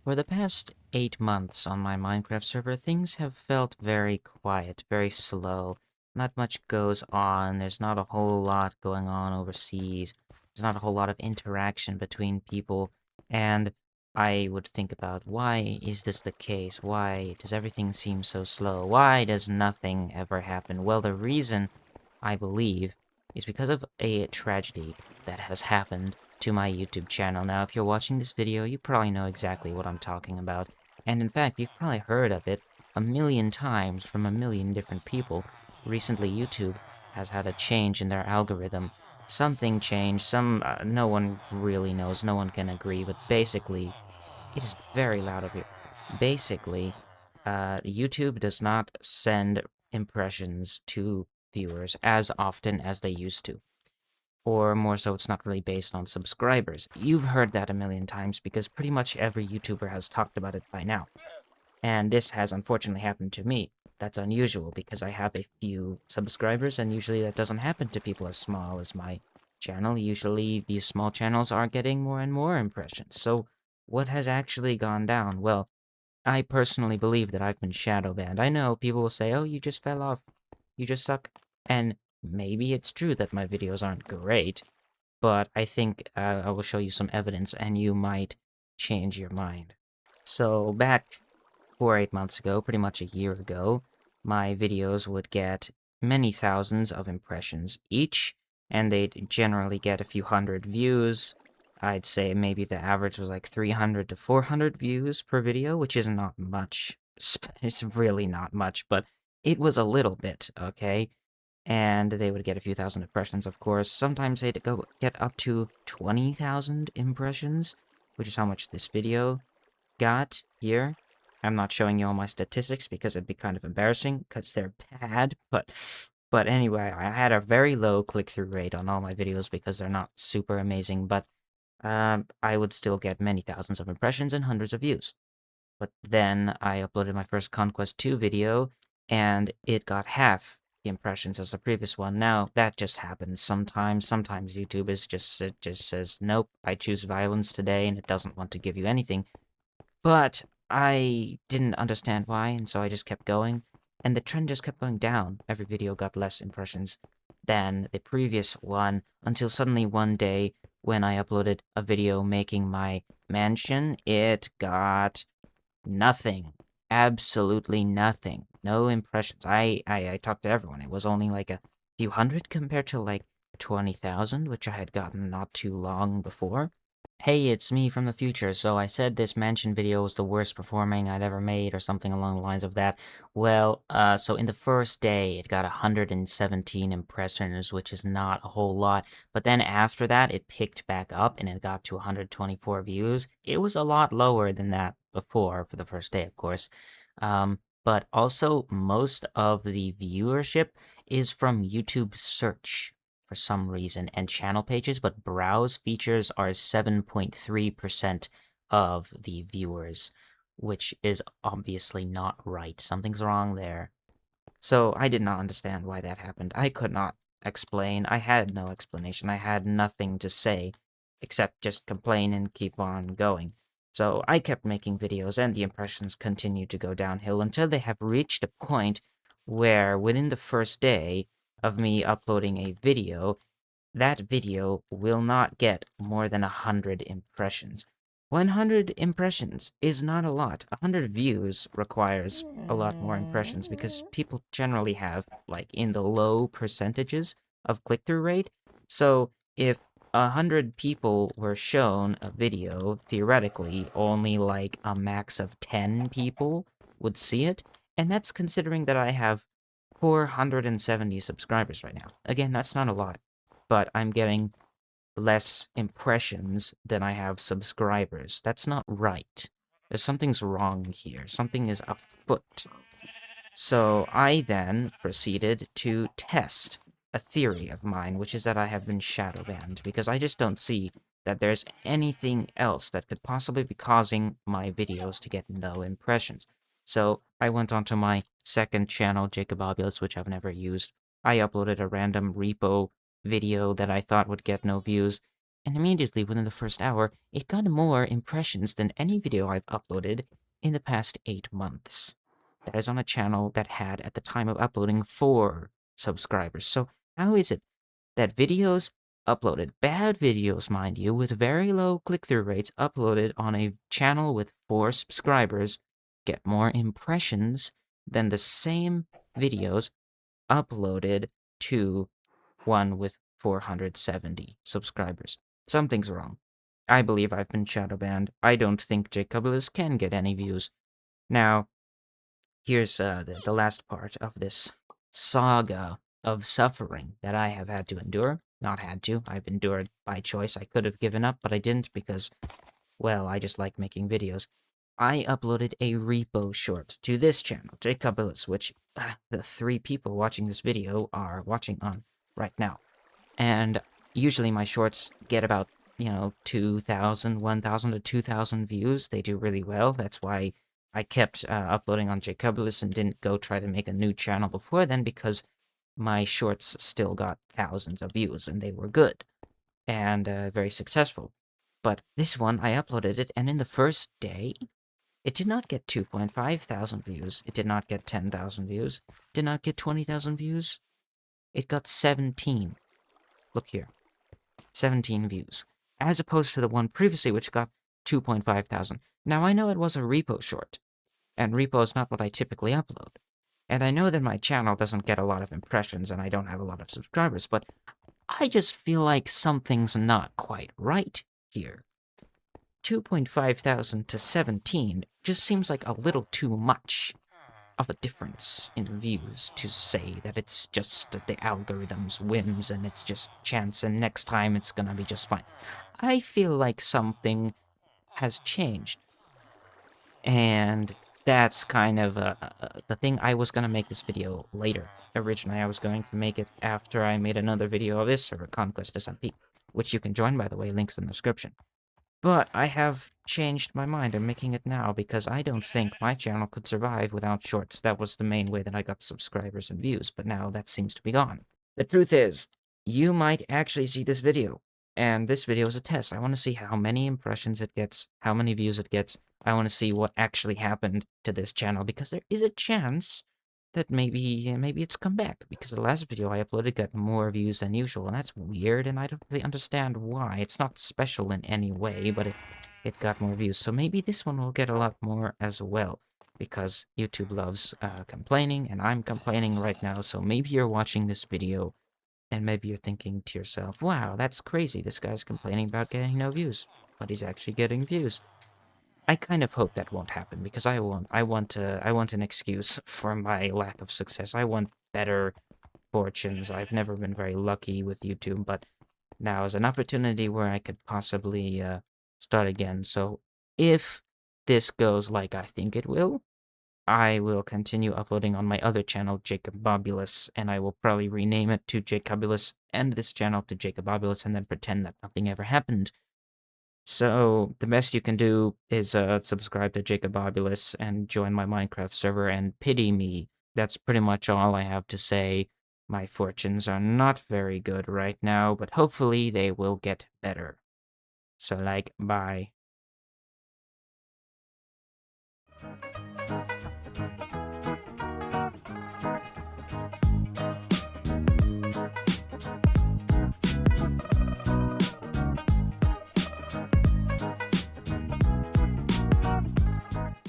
For the past 8 months on my Minecraft server, things have felt very quiet, very slow. Not much goes on, there's not a whole lot going on overseas, there's not a whole lot of interaction between people, and I would think about, why is this the case? Why does everything seem so slow? Why does nothing ever happen? Well, the reason, I believe, is because of a tragedy that has happened to my YouTube channel. Now, if you're watching this video, you probably know exactly what I'm talking about. And in fact, you've probably heard of it a million times from a million different people. Recently, YouTube has had a change in their algorithm. Something changed, no one really knows, no one can agree, but basically, it is very loud over here. Basically, YouTube does not send impressions to viewers as often as they used to. Or more so, it's not really based on subscribers. You've heard that a million times because pretty much every YouTuber has talked about it by now. And this has unfortunately happened to me. That's unusual because I have a few subscribers, and usually that doesn't happen to people as small as my channel. Usually these small channels are getting more and more impressions. So what has actually gone down? Well, I personally believe that I've been shadow banned. I know people will say, oh, you just fell off. You just suck. And maybe it's true that my videos aren't great, but I think I will show you some evidence and you might change your mind. So back 8 months ago, pretty much a year ago, my videos would get many thousands of impressions each, and they'd generally get a few hundred views. I'd say maybe the average was like 300 to 400 views per video, which is not much. It's really not much, but it was a little bit, okay? And they would get a few thousand impressions, of course. Sometimes they'd get up to 20,000 impressions, which is how much this video got here. I'm not showing you all my statistics because it'd be kind of embarrassing because they're bad, but anyway, I had a very low click-through rate on all my videos because they're not super amazing, but I would still get many thousands of impressions and hundreds of views. But then I uploaded my first Conquest 2 video, and it got half the impressions as the previous one. Now, that just happens sometimes. Sometimes YouTube it just says, nope, I choose violence today, and it doesn't want to give you anything. But I didn't understand why, and so I just kept going, and the trend just kept going down. Every video got less impressions than the previous one, until suddenly one day, when I uploaded a video making my mansion, it got nothing. Absolutely nothing. No impressions. I talked to everyone. It was only like a few hundred compared to like 20,000, which I had gotten not too long before. Hey, it's me from the future. So I said this mansion video was the worst performing I'd ever made or something along the lines of that. Well, so in the first day, it got 117 impressions, which is not a whole lot. But then after that, it picked back up and it got to 124 views. It was a lot lower than that before for the first day, of course. But also most of the viewership is from YouTube search for some reason, and channel pages, but browse features are 7.3% of the viewers, which is obviously not right. Something's wrong there. So I did not understand why that happened. I could not explain. I had no explanation. I had nothing to say except just complain and keep on going. So I kept making videos, and the impressions continued to go downhill until they have reached a point where within the first day of me uploading a video, that video will not get more than 100 impressions. 100 impressions is not a lot. 100 views requires a lot more impressions because people generally have, like, in the low percentages of click-through rate. So if 100 people were shown a video, theoretically, only like a max of 10 people would see it. And that's considering that I have 470 subscribers right now. Again, that's not a lot, but I'm getting less impressions than I have subscribers. That's not right. Something's wrong here. Something is afoot. So I then proceeded to test a theory of mine, which is that I have been shadow banned, because I just don't see that there's anything else that could possibly be causing my videos to get no impressions. So I went onto my second channel, Jacob Obulus, which I've never used. I uploaded a random repo video that I thought would get no views, And immediately within the first hour, it got more impressions than any video I've uploaded in the past 8 months. That is on a channel that had, at the time of uploading, 4 subscribers. So how is it that videos uploaded, bad videos, mind you, with very low click-through rates, uploaded on a channel with 4 subscribers, get more impressions than the same videos uploaded to one with 470 subscribers? Something's wrong. I believe I've been shadow banned. I don't think Jacobulus can get any views. Now, here's the last part of this saga of suffering that I have had to endure. Not had to, I've endured by choice. I could have given up, but I didn't because, well, I just like making videos. I uploaded a repo short to this channel, Jacobulus, which the 3 people watching this video are watching on right now. And usually my shorts get about, 2,000, 1,000 to 2,000 views. They do really well. That's why I kept uploading on Jacobulus and didn't go try to make a new channel before then, because my shorts still got thousands of views, and they were good and very successful. But this one, I uploaded it, and in the first day, it did not get 2.5 thousand views. It did not get 10,000 views. It did not get 20,000 views. It got 17. Look here. 17 views. As opposed to the one previously, which got 2.5 thousand. Now, I know it was a repo short, and repo is not what I typically upload. And I know that my channel doesn't get a lot of impressions, and I don't have a lot of subscribers, but I just feel like something's not quite right here. 2.5 thousand to 17 just seems like a little too much of a difference in views to say that it's just the algorithm's whims and it's just chance and next time it's gonna be just fine. I feel like something has changed. And that's kind of the thing. I was gonna make this video later. Originally, I was going to make it after I made another video of this server, Conquest SMP, which you can join, by the way, links in the description. But I have changed my mind. I'm making it now because I don't think my channel could survive without shorts. That was the main way that I got subscribers and views, but now that seems to be gone. The truth is, you might actually see this video, and this video is a test. I want to see how many impressions it gets, how many views it gets. I want to see what actually happened to this channel, because there is a chance that maybe it's come back, because the last video I uploaded got more views than usual, and that's weird, and I don't really understand why. It's not special in any way, but it got more views, so maybe this one will get a lot more as well, because YouTube loves complaining, and I'm complaining right now, so maybe you're watching this video, and maybe you're thinking to yourself, wow, that's crazy, this guy's complaining about getting no views, but he's actually getting views. I kind of hope that won't happen, because I want an excuse for my lack of success. I want better fortunes. I've never been very lucky with YouTube, but now is an opportunity where I could possibly start again. So if this goes like I think it will, I will continue uploading on my other channel, Jacobobulus, and I will probably rename it to Jacobulus and this channel to Jacobobulus, and then pretend that nothing ever happened. So the best you can do is subscribe to Jacobobulus and join my Minecraft server and pity me. That's pretty much all I have to say. My fortunes are not very good right now, but hopefully they will get better. So, bye.